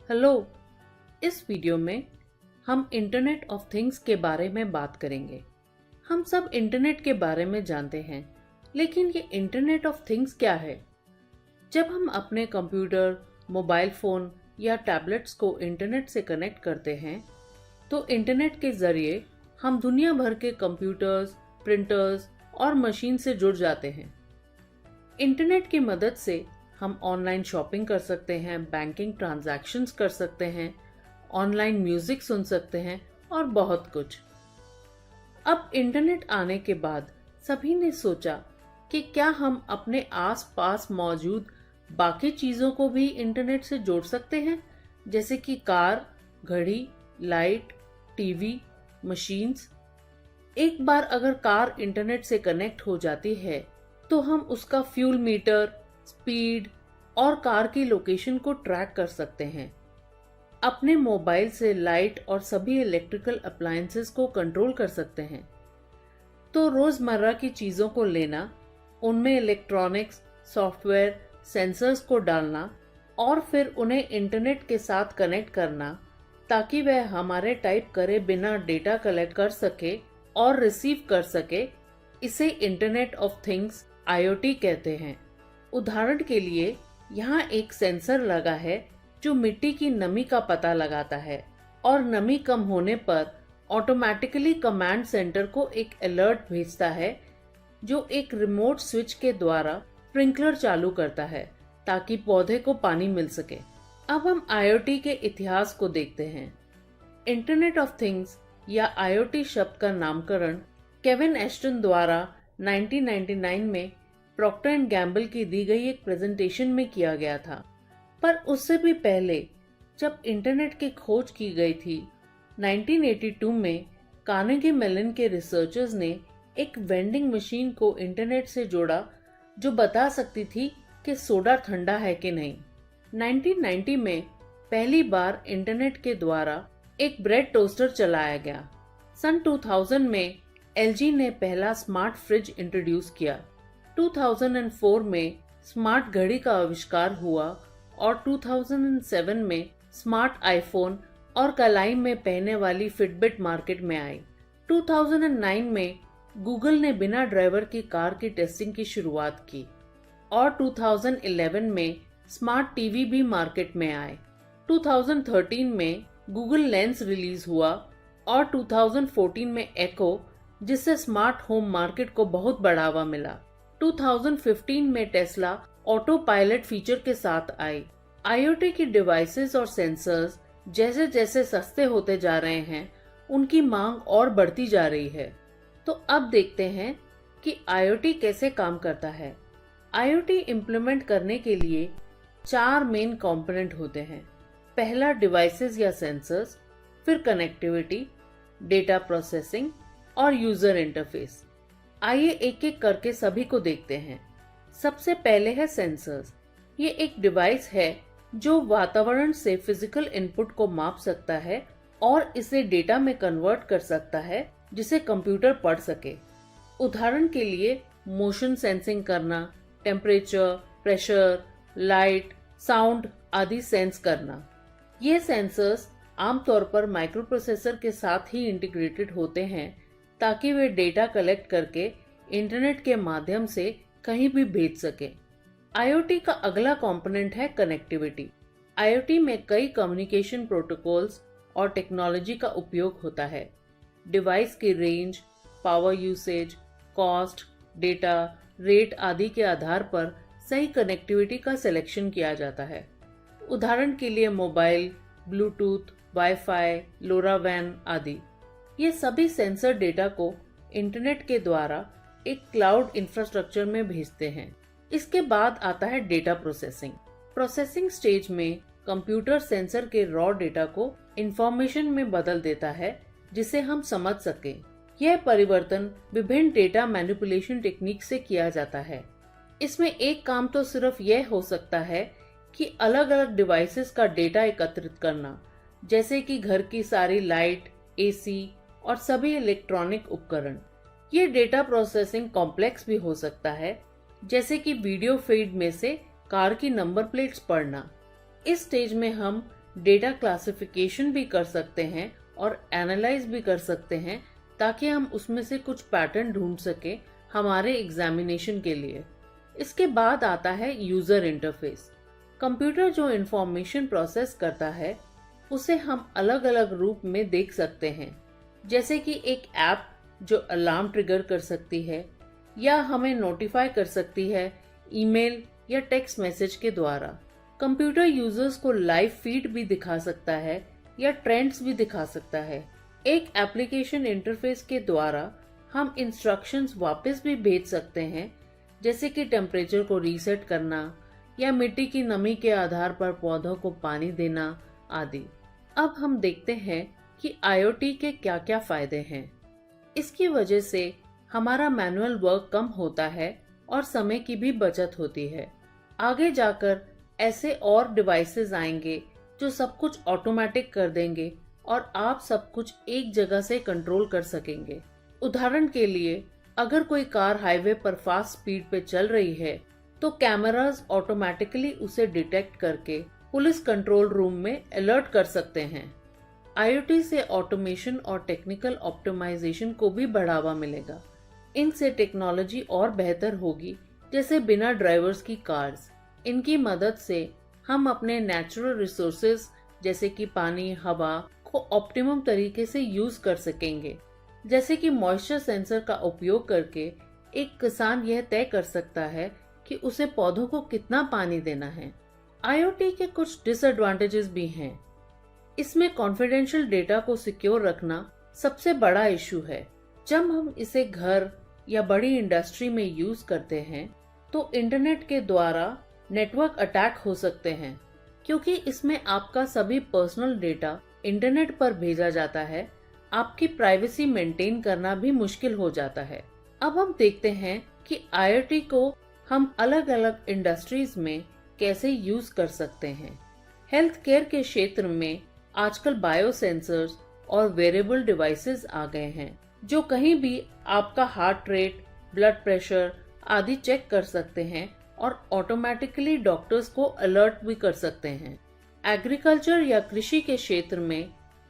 Hello. इस video में हम इंटरनेट ऑफ थिंग्स के बारे में बात करेंगे। हम सब इंटरनेट के बारे में जानते हैं, लेकिन ये इंटरनेट ऑफ थिंग्स क्या है? जब हम अपने कंप्यूटर, मोबाइल फोन या टैबलेट्स को इंटरनेट से कनेक्ट करते हैं, तो इंटरनेट के जरिए हम दुनिया भर के कंप्यूटर्स, प्रिंटर्स और मशीन से जुड़ जाते हैं। इंटरनेट की मदद से हम ऑनलाइन शॉपिंग कर सकते हैं, बैंकिंग ट्रांजैक्शंस कर सकते हैं, ऑनलाइन म्यूजिक सुन सकते हैं और बहुत कुछ। अब इंटरनेट आने के बाद सभी ने सोचा कि क्या हम अपने आस-पास मौजूद बाकी चीजों को भी इंटरनेट से जोड़ सकते हैं, जैसे कि कार, घड़ी, लाइट, टीवी, मशीन्स। एक बार अगर कार इंटरनेट से कनेक्ट हो जाती है, तो हम उसका फ्यूल मीटर, स्पीड और कार की लोकेशन को ट्रैक कर सकते हैं। अपने मोबाइल से लाइट और सभी इलेक्ट्रिकल अप्लायंसेस को कंट्रोल कर सकते हैं। तो रोजमर्रा की चीजों को लेना, उनमें इलेक्ट्रॉनिक्स, सॉफ्टवेयर, सेंसर्स को डालना और फिर उन्हें इंटरनेट के साथ कनेक्ट करना, ताकि वह हमारे टाइप करे बिना डेटा कलेक्ट कर सके और रिसीव कर सके, इसे इंटरनेट ऑफ थिंग्स IoT कहते हैं। उदाहरण के लिए यहाँ एक सेंसर लगा है जो मिट्टी की नमी का पता लगाता है और नमी कम होने पर ऑटोमेटिकली कमांड सेंटर को एक अलर्ट भेजता है, जो एक रिमोट स्विच के द्वारा स्प्रिंकलर चालू करता है ताकि पौधे को पानी मिल सके। अब हम IoT के इतिहास को देखते हैं। इंटरनेट ऑफ थिंग्स या IoT शब्द का नामकरण केविन एस्टन द्वारा 1999 में प्रॉक्टर एंड गैम्बल की दी गई एक प्रेजेंटेशन में किया गया था। पर उससे भी पहले जब इंटरनेट की खोज की गई थी, 1982 में कार्नेगी मेलन के रिसर्चर्स ने एक वेंडिंग मशीन को इंटरनेट से जोड़ा, जो बता सकती थी कि सोडा ठंडा है कि नहीं। 1990 में पहली बार इंटरनेट के द्वारा एक ब्रेड टोस्टर चलाया गया। सन 2000 में LG ने पहला स्मार्ट फ्रिज इंट्रोड्यूस किया। 2004 में स्मार्ट घड़ी का आविष्कार हुआ और 2007 में स्मार्ट आईफोन और कलाई में पहने वाली फिटबिट मार्केट में आई। 2009 में गूगल ने बिना ड्राइवर की कार की टेस्टिंग की शुरुआत की और 2011 में स्मार्ट टीवी भी मार्केट में आए। 2013 में गूगल लेंस रिलीज हुआ और 2014 में एको, जिससे स्मार्ट होम मार्केट को बहुत बढ़ावा मिला। 2015 में टेस्ला ऑटो पायलट फीचर के साथ आई। IoT की डिवाइसेस और सेंसर्स जैसे जैसे सस्ते होते जा रहे हैं, उनकी मांग और बढ़ती जा रही है। तो अब देखते हैं कि IoT कैसे काम करता है। IoT इम्प्लीमेंट करने के लिए 4 मेन कंपोनेंट होते हैं। पहला डिवाइसेस या सेंसर्स, फिर कनेक्टिविटी, डेटा प्रोसेसिंग और यूजर इंटरफेस। आइए एक एक करके सभी को देखते हैं। सबसे पहले है सेंसर्स। ये एक डिवाइस है जो वातावरण से फिजिकल इनपुट को माप सकता है और इसे डेटा में कन्वर्ट कर सकता है, जिसे कंप्यूटर पढ़ सके। उदाहरण के लिए मोशन सेंसिंग करना, टेम्परेचर, प्रेशर, लाइट, साउंड आदि सेंस करना। ये सेंसर्स आमतौर पर माइक्रोप्रोसेसर के साथ ही इंटीग्रेटेड होते हैं, ताकि वे डेटा कलेक्ट करके इंटरनेट के माध्यम से कहीं भी भेज सके। IoT का अगला कंपोनेंट है कनेक्टिविटी। IoT में कई कम्युनिकेशन प्रोटोकॉल्स और टेक्नोलॉजी का उपयोग होता है। डिवाइस की range, power usage, cost, data, rate आदि के आधार पर सही कनेक्टिविटी का सिलेक्शन किया जाता है। उदाहरण के लिए मोबाइल, ब्लूटूथ, वाईफाई, लोरावैन आदि। ये सभी सेंसर डेटा को इंटरनेट के द्वारा एक क्लाउड इंफ्रास्ट्रक्चर में भेजते हैं। इसके बाद आता है डेटा प्रोसेसिंग। प्रोसेसिंग स्टेज में कंप्यूटर सेंसर के रॉ डेटा को इंफॉर्मेशन में बदल देता है, जिसे हम समझ सकें। यह परिवर्तन विभिन्न डेटा मैनिपुलेशन टेक्निक से किया जाता है। इसमें एक काम तो सिर्फ यह हो सकता है कि अलग अलग डिवाइसेस का डेटा एकत्रित करना, जैसे कि घर की सारी लाइट, AC और सभी इलेक्ट्रॉनिक उपकरण। ये डेटा प्रोसेसिंग कॉम्प्लेक्स भी हो सकता है, जैसे कि वीडियो फीड में से कार की नंबर प्लेट्स पढ़ना। इस स्टेज में हम डेटा क्लासिफिकेशन भी कर सकते हैं और एनालाइज भी कर सकते हैं ताकि हम उसमें से कुछ पैटर्न ढूंढ सके हमारे एग्जामिनेशन के लिए। इसके बाद आता है यूजर इंटरफेस। कंप्यूटर जो इंफॉर्मेशन प्रोसेस करता है उसे हम अलग अलग रूप में देख सकते हैं, जैसे कि एक ऐप जो अलार्म ट्रिगर कर सकती है या हमें नोटिफाई कर सकती है ईमेल या टेक्स्ट मैसेज के द्वारा। कंप्यूटर यूजर्स को लाइव फीड भी दिखा सकता है या ट्रेंड्स भी दिखा सकता है। एक एप्लीकेशन इंटरफेस के द्वारा हम इंस्ट्रक्शंस वापस भी भेज सकते हैं, जैसे कि टेम्परेचर को रीसेट करना या मिट्टी की नमी के आधार पर पौधों को पानी देना आदि। अब हम देखते हैं कि आईओटी के क्या क्या फायदे हैं। इसकी वजह से हमारा मैनुअल वर्क कम होता है और समय की भी बचत होती है। आगे जाकर ऐसे और डिवाइसेस आएंगे जो सब कुछ ऑटोमेटिक कर देंगे और आप सब कुछ एक जगह से कंट्रोल कर सकेंगे। उदाहरण के लिए, अगर कोई कार हाईवे पर फास्ट स्पीड पे चल रही है तो कैमरास ऑटोमेटिकली उसे डिटेक्ट करके पुलिस कंट्रोल रूम में अलर्ट कर सकते हैं। आईओटी से ऑटोमेशन और टेक्निकल ऑप्टिमाइजेशन को भी बढ़ावा मिलेगा। इनसे टेक्नोलॉजी और बेहतर होगी, जैसे बिना ड्राइवर्स की कार्स। इनकी मदद से हम अपने नेचुरल रिसोर्सेज जैसे कि पानी, हवा को ऑप्टिमम तरीके से यूज कर सकेंगे। जैसे कि मॉइस्चर सेंसर का उपयोग करके एक किसान यह तय कर सकता है कि उसे पौधों को कितना पानी देना है। आईओटी के कुछ डिसएडवांटेजेस भी हैं। इसमें कॉन्फिडेंशियल डेटा को सिक्योर रखना सबसे बड़ा इशू है। जब हम इसे घर या बड़ी इंडस्ट्री में यूज करते हैं तो इंटरनेट के द्वारा नेटवर्क अटैक हो सकते हैं, क्योंकि इसमें आपका सभी पर्सनल डेटा इंटरनेट पर भेजा जाता है। आपकी प्राइवेसी मेंटेन करना भी मुश्किल हो जाता है। अब हम देखते हैं कि आईओटी को हम अलग अलग इंडस्ट्रीज में कैसे यूज कर सकते हैं। हेल्थ केयर के क्षेत्र में आजकल बायो सेंसर्स और वेरेबल डिवाइसेस आ गए हैं जो कहीं भी आपका हार्ट रेट, ब्लड प्रेशर आदि चेक कर सकते हैं और ऑटोमेटिकली डॉक्टर्स को अलर्ट भी कर सकते हैं। एग्रीकल्चर या कृषि के क्षेत्र में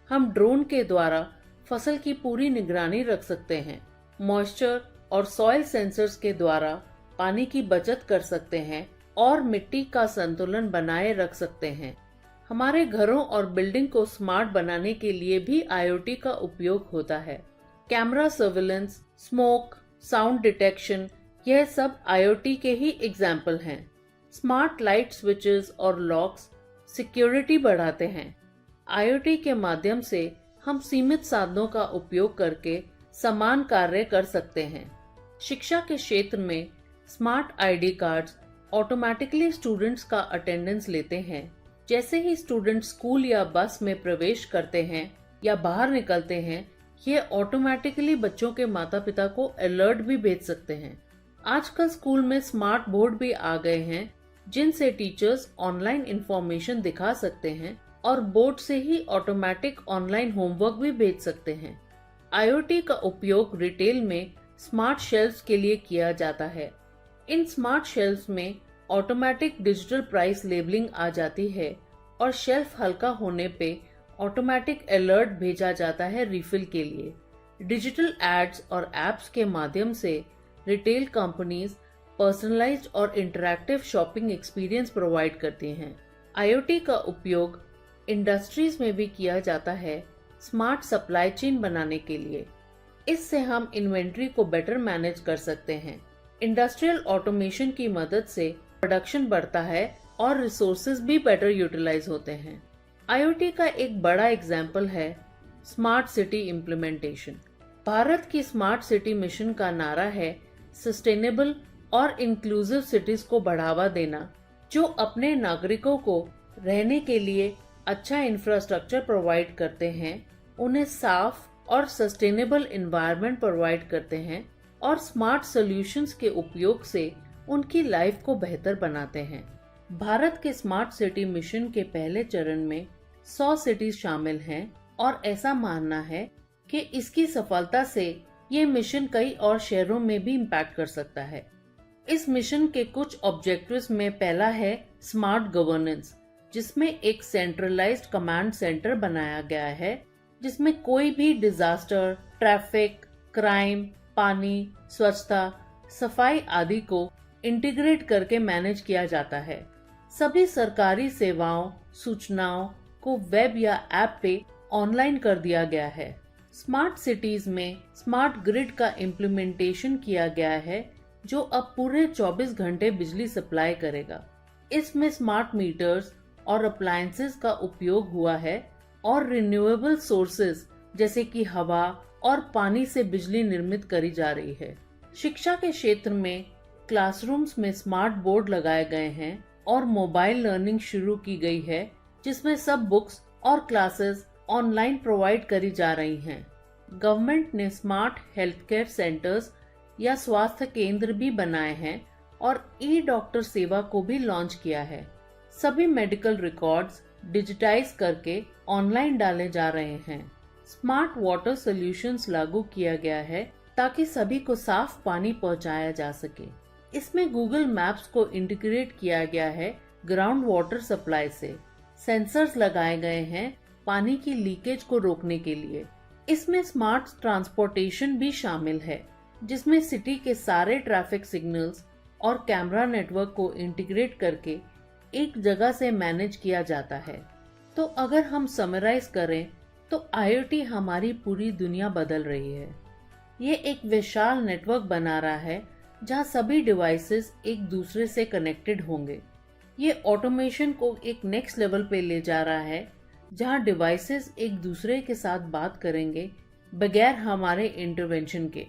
हम ड्रोन के द्वारा फसल की पूरी निगरानी रख सकते हैं। मॉइस्चर और सॉइल सेंसर्स के द्वारा पानी की बचत कर सकते हैं और मिट्टी का संतुलन बनाए रख सकते हैं। हमारे घरों और बिल्डिंग को स्मार्ट बनाने के लिए भी आईओटी का उपयोग होता है। Camera surveillance, smoke, sound detection, यह सब आईओटी के ही एग्जाम्पल हैं। स्मार्ट लाइट स्विचेस और लॉक्स सिक्योरिटी बढ़ाते हैं। आईओटी के माध्यम से हम सीमित साधनों का उपयोग करके समान कार्य कर सकते हैं। शिक्षा के क्षेत्र में smart ID cards automatically students का अटेंडेंस लेते हैं। जैसे ही स्टूडेंट स्कूल या बस में प्रवेश करते हैं या बाहर निकलते हैं, ये ऑटोमेटिकली बच्चों के माता पिता को अलर्ट भी भेज सकते हैं। आजकल स्कूल में स्मार्ट बोर्ड भी आ गए हैं जिनसे टीचर्स ऑनलाइन इंफॉर्मेशन दिखा सकते हैं और बोर्ड से ही ऑटोमेटिक ऑनलाइन होमवर्क भी भेज सकते हैं। आईओटी का उपयोग रिटेल में स्मार्ट शेल्फ्स के लिए किया जाता है। इन स्मार्ट शेल्फ्स में ऑटोमेटिक डिजिटल प्राइस लेबलिंग आ जाती है और शेल्फ हल्का होने पे ऑटोमेटिक अलर्ट भेजा जाता है रिफिल के लिए। डिजिटल एड्स और एप्स के माध्यम से रिटेल कंपनीज पर्सनलाइज्ड और इंटरैक्टिव शॉपिंग एक्सपीरियंस प्रोवाइड करती हैं। आईओटी का उपयोग इंडस्ट्रीज में भी किया जाता है स्मार्ट सप्लाई चेन बनाने के लिए। इससे हम इन्वेंट्री को बेटर मैनेज कर सकते हैं। इंडस्ट्रियल ऑटोमेशन की मदद से प्रोडक्शन बढ़ता है और रिसोर्सेज भी बेटर यूटिलाइज होते हैं। आईओटी का एक बड़ा एग्जाम्पल है स्मार्ट सिटी इम्प्लीमेंटेशन। भारत की स्मार्ट सिटी मिशन का नारा है सस्टेनेबल और इंक्लूसिव सिटीज को बढ़ावा देना, जो अपने नागरिकों को रहने के लिए अच्छा इंफ्रास्ट्रक्चर प्रोवाइड करते हैं, उन्हें साफ और सस्टेनेबल एनवायरनमेंट प्रोवाइड करते हैं और स्मार्ट सॉल्यूशंस के उपयोग से उनकी लाइफ को बेहतर बनाते हैं। भारत के स्मार्ट सिटी मिशन के पहले चरण में 100 सिटीज शामिल हैं और ऐसा मानना है कि इसकी सफलता से ये मिशन कई और शहरों में भी इम्पैक्ट कर सकता है। इस मिशन के कुछ ऑब्जेक्टिव्स में पहला है स्मार्ट गवर्नेंस, जिसमें एक सेंट्रलाइज्ड कमांड सेंटर बनाया गया है, जिसमें कोई भी डिजास्टर, ट्रैफिक, क्राइम, पानी, स्वच्छता, सफाई आदि को इंटीग्रेट करके मैनेज किया जाता है। सभी सरकारी सेवाओं, सूचनाओं को वेब या ऐप पे ऑनलाइन कर दिया गया है। स्मार्ट सिटीज में स्मार्ट ग्रिड का इम्प्लीमेंटेशन किया गया है, जो अब पूरे 24 घंटे बिजली सप्लाई करेगा। इसमें स्मार्ट मीटर्स और अप्लायंसेस का उपयोग हुआ है और रिन्यूएबल सोर्सेज जैसे कि हवा और पानी से बिजली निर्मित करी जा रही है। शिक्षा के क्षेत्र में क्लासरूम्स में स्मार्ट बोर्ड लगाए गए हैं और मोबाइल लर्निंग शुरू की गई है, जिसमें सब बुक्स और क्लासेस ऑनलाइन प्रोवाइड करी जा रही हैं। गवर्नमेंट ने स्मार्ट हेल्थ केयर सेंटर्स या स्वास्थ्य केंद्र भी बनाए हैं और ई डॉक्टर सेवा को भी लॉन्च किया है। सभी मेडिकल रिकॉर्ड्स डिजिटाइज करके ऑनलाइन डाले जा रहे हैं। स्मार्ट वाटर सॉल्यूशंस लागू किया गया है ताकि सभी को साफ पानी पहुंचाया जा सके। इसमें गूगल मैप्स को इंटीग्रेट किया गया है ग्राउंड वाटर सप्लाई से। सेंसर्स लगाए गए हैं पानी की लीकेज को रोकने के लिए। इसमें स्मार्ट ट्रांसपोर्टेशन भी शामिल है, जिसमें सिटी के सारे ट्रैफिक सिग्नल्स और कैमरा नेटवर्क को इंटीग्रेट करके एक जगह से मैनेज किया जाता है। तो अगर हम समराइज करें तो IoT हमारी पूरी दुनिया बदल रही है। ये एक विशाल नेटवर्क बना रहा है जहां सभी डिवाइसेस एक दूसरे से कनेक्टेड होंगे। ये ऑटोमेशन को एक नेक्स्ट लेवल पे ले जा रहा है, जहां डिवाइसेस एक दूसरे के साथ बात करेंगे बगैर हमारे इंटरवेंशन के।